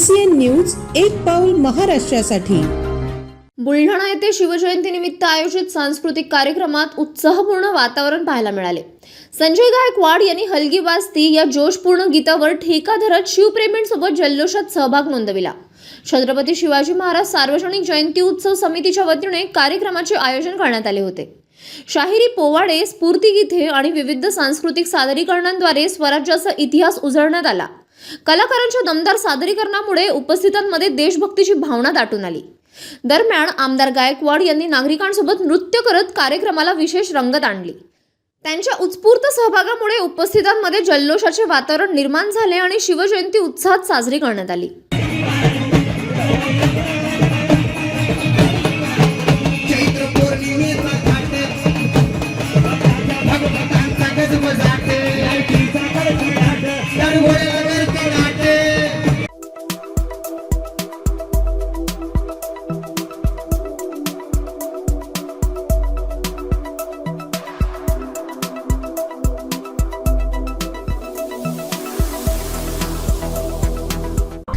CCN news एक पाऊल महाराष्ट्रासाठी। बुलढाणा येथे शिवजयंतीनिमित्त आयोजित सांस्कृतिक कार्यक्रमात उत्साहपूर्ण वातावरण पाहायला मिळाले। संजय गायकवाड यांनी हलगी वाजती या जोशपूर्ण गीतावर ठेका धरत शिवप्रेमींसोबत जल्लोषात सहभाग नोंदविला। छत्रपती शिवाजी महाराज सार्वजनिक जयंती उत्सव समितीच्या वतीने कार्यक्रमाचे आयोजन करण्यात आले होते। शाहिरी पोवाडे, स्फूर्तिगीते आणि विविध सांस्कृतिक सादरीकरणांद्वारे स्वराज्याचा इतिहास उजळण्यात आला। कलाकारांच्या दमदार सादरीकरणामुळे उपस्थितांमध्ये देशभक्तीची भावना दाटून आली। दरम्यान आमदार गायकवाड यांनी नागरिकांसोबत नृत्य करत कार्यक्रमाला विशेष रंगत आणली। त्यांच्या उत्स्फूर्त सहभागामुळे उपस्थितांमध्ये जल्लोषाचे वातावरण निर्माण झाले आणि शिवजयंती उत्साहात साजरी करण्यात आली।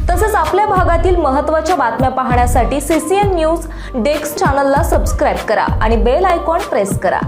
तसेच आपल्या भागातील महत्त्वाच्या बातम्या पाहण्यासाठी CCN न्यूज डेस्क चॅनलला सबस्क्राइब करा आणि बेल आयकॉन प्रेस करा।